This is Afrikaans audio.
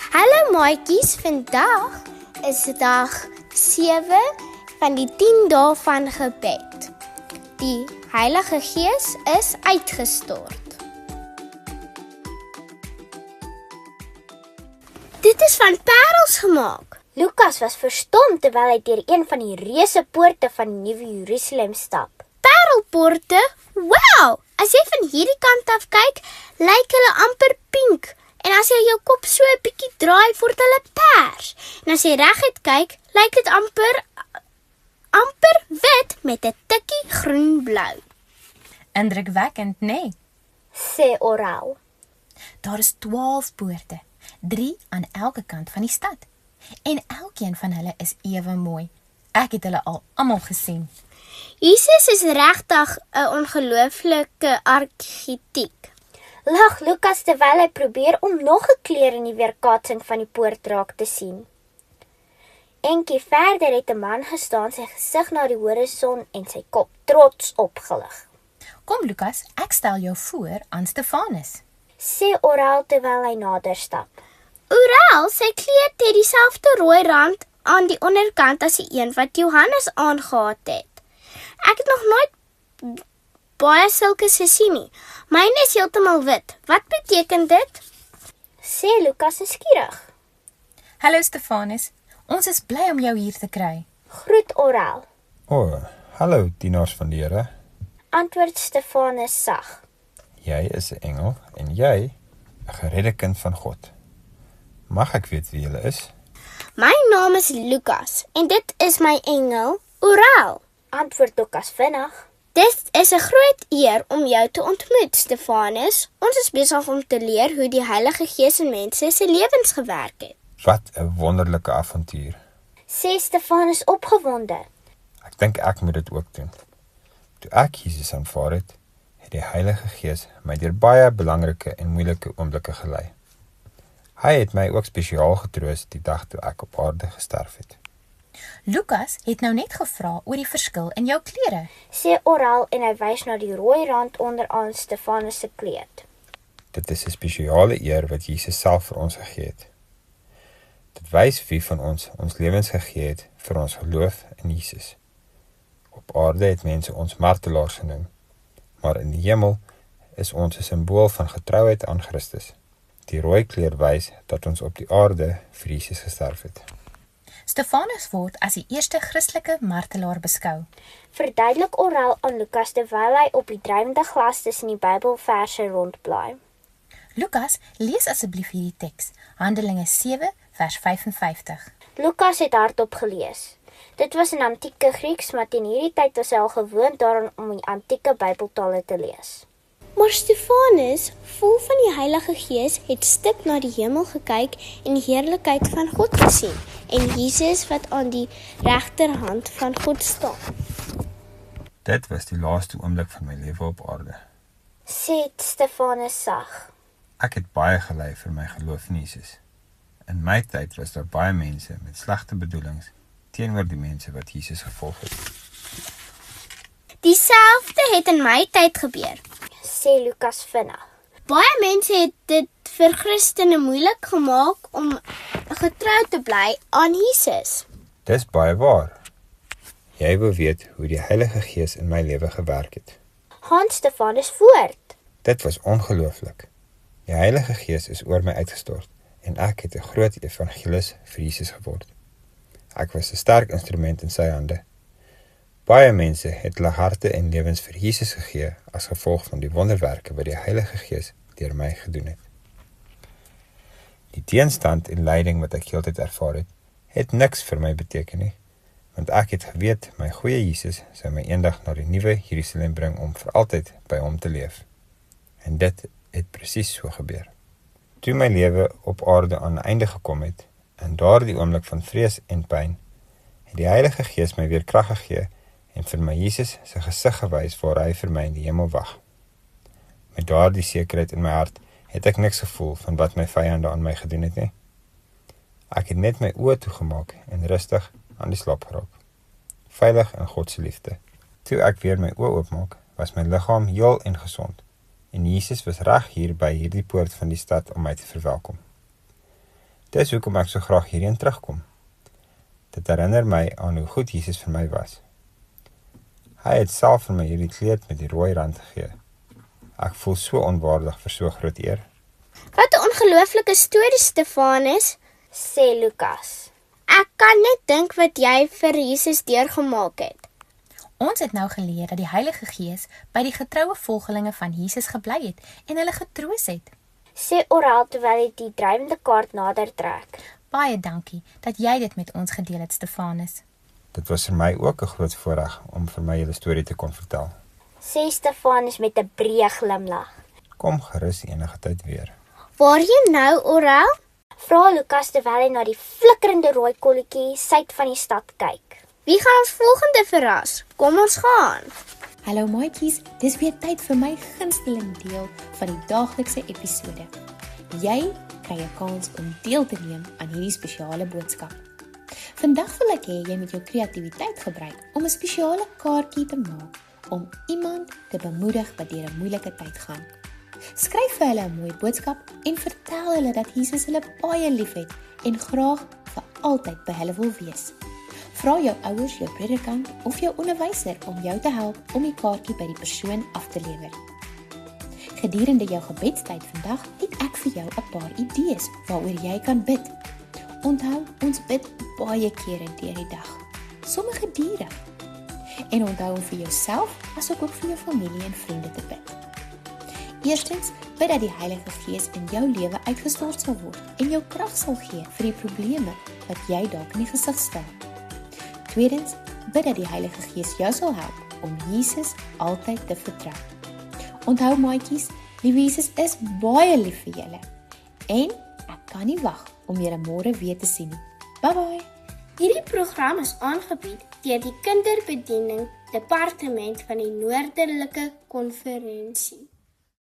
Hallo maatjies, vandag is dag 7 van die 10 dae van gebed. Die Heilige Gees is uitgestort. Dit is van parels gemaak. Lukas was verstom terwyl hy deur een van die reuse poorte van die Nuwe Jerusalem stap. Parelpoorte? Wow! As jy van hierdie kant af kyk, lyk hulle amper pink. En as jy jou kop so 'n bietjie draai, word hulle pers. En as jy reguit kyk, lyk dit amper wit met 'n tikkie groen-blou. Indrukwekkend, nee. Sê Oral. Daar is 12 poorte, 3 aan elke kant van die stad. En elkeen van hulle is ewe mooi. Ek het hulle al almal gesien. Jesus is regtig 'n ongelooflike argitek. Lag Lukas terwyl hy probeer om nog 'n kleur in die weerkaatsing van die poortraak te sien. Enkie verder het 'n man gestaan, sy gesig na die horison en sy kop trots opgelig. Kom Lukas, ek stel jou voor aan Stefanus. Sê Oral terwyl hy nader stap. Oral, sy kleed het dieselfde rooi rand aan die onderkant as die een wat Johannes aangehad het. Ek het nog nooit baie sulke gesien nie. Myne is heeltemal wit. Wat beteken dit? Sê Lukas skieurig. Hallo Stefanus, ons is bly om jou hier te kry. Groet Oral. Hallo dienaars van die Here. Antwoord Stefanus sag. Jy is 'n engel en jy 'n geredde kind van God. Mag ek weet wie jy is? My naam is Lukas en dit is my engel, Oral. Antwoord Lukas vinnig. Dit is 'n groot eer om jou te ontmoet, Stefanus. Ons is besig om te leer hoe die Heilige Gees in mense se lewens gewerk het. Wat 'n wonderlike avontuur. Sê Stefanus opgewonde. Ek dink ek moet dit ook doen. Toe ek Jesus aanvaar het, het die Heilige Gees my deur baie belangrike en moeilike oomblikke gelei. Hy het my ook spesiaal getroos die dag toe ek op aarde gesterf het. Lukas het nou net gevra oor die verskil in jou klere. Sê Oral en hy wys na die rooi rand onderaan Stefanus se kleed. Dit is 'n spesiale eer wat Jesus self vir ons gegee het. Dit wys wie van ons lewens gegee het vir ons geloof in Jesus. Op aarde het mense ons martelaars genoem, maar in die hemel is ons 'n simbool van getrouheid aan Christus. Die rooi kleur wys dat ons op die aarde vir Jesus gesterf het. Stefanus word as die eerste Christelike martelaar beskou. Verduidelik Oral aan Lukas terwyl hy op die drywende glas tussen die Bybelverse rondblaai. Lukas, lees asseblief hierdie teks, Handelinge 7 vers 55. Lukas het hardop gelees. Dit was in antieke Grieks, maar teen hierdie tyd was hy al gewoond daaraan om die antieke Bybeltale te lees. Maar Stefanus, vol van die Heilige Gees, het stik na die hemel gekyk en die heerlikheid van God gesien en Jesus wat aan die regterhand van God staan. Dit was die laaste oomblik van my lewe op aarde. Sê Stefanus sag. Ek het baie gelei vir my geloof in Jesus. In my tyd was daar baie mense met slegte bedoelings teenoor die mense wat Jesus gevolg het. Dieselfde het in my tyd gebeur. Sê Lukas vinnig. Baie mense het dit vir Christene moeilik gemaak om getrou te bly aan Jesus. Dis baie waar. Jy wil weet hoe die Heilige Gees in my lewe gewerk het. Gaan Stefanus voort. Dit was ongelooflik. Die Heilige Gees is oor my uitgestort en ek het 'n groot evangelis vir Jesus geword. Ek was 'n sterk instrument in sy hande. Baie mense het hulle harte en lewens vir Jesus gegee as gevolg van die wonderwerke wat die Heilige Gees deur my gedoen het. Die teenstand en lyding wat ek heeltyd ervaar het niks vir my beteken nie, want ek het geweet my goeie Jesus sou my eendag na die Nuwe Jerusalem bring om vir altyd by hom te leef. En dit het presies so gebeur. Toe my lewe op aarde aan 'n einde gekom het, in daardie oomblik van vrees en pyn, het die Heilige Gees my weer krag gegee en vir my Jesus sy gesig gewys waar hy vir my in die hemel wag. Met daardie sekerheid in my hart het ek niks gevoel van wat my vyande aan my gedoen het nie. Ek het net my oë toegemaak en rustig aan die slaap geraak. Veilig in God se liefde. Toe ek weer my oë oopmaak, was my liggaam heel en gesond. En Jesus was reg hier by hierdie poort van die stad om my te verwelkom. Dis hoekom ek so graag hierheen terugkom. Dit herinner my aan hoe goed Jesus vir my was. Hy het self vir my hierdie kleed met die rooi rand gegee. Ek voel so onwaardig vir so groot eer. Wat 'n ongelooflike storie, Stefanus, sê Lukas. Ek kan net dink wat jy vir Jesus deurgemaak het. Ons het nou geleer dat die Heilige Gees by die getroue volgelinge van Jesus gebly het en hulle getroos het. Sê Oral terwyl hy die drywende kaart nader trek. Baie dankie dat jy dit met ons gedeel het, Stefanus. Dit was vir my ook 'n groot voorreg om vir my julle storie te kon vertel. Sê Stefanus met 'n breë glimlag. Kom gerus enige tyd weer. Waarheen nou, Oral? Vra Lukas terwyl hy na die flikkerende rooi kolletjie suid van die stad kyk. Wie gaan ons volgende verras? Kom ons gaan. Hallo maatjies, dis weer tyd vir my gunsteling deel van die daaglikse episode. Jy kry 'n kans om deel te neem aan hierdie spesiale boodskap. Vandag wil ek hê jy moet jou kreatiwiteit gebruik om 'n spesiale kaartjie te maak om iemand te bemoedig wat deur 'n moeilike tyd gaan. Skryf vir hulle 'n mooi boodskap en vertel hulle dat Jesus hulle baie liefhet en graag vir altyd by hulle wil wees. Vra jou ouers, jou predikant of jou onderwyser om jou te help om die kaartjie by die persoon af te lewer. Gedurende jou gebedstyd vandag het ek vir jou 'n paar idees waaroor jy kan bid. Onthou, ons bid baie kere deur die dag, sommige durig. En onthou om vir jouself asook ook vir jou familie en vriende te bid. Eerstens, bid dat die Heilige Gees in jou lewe uitgestort sal word en jou krag sal gee vir die probleme wat jy dalk in die gesig stel. Tweedens, bid dat die Heilige Gees jou sal help om Jesus altyd te vertrou. Onthou maatjies, liewe Jesus is baie lief vir julle. En ek kan nie wag om julle môre weer te sien nie. Bye bye. Hierdie program is aangebied deur die Kinderbediening Departement van die Noorderlike Konferensie.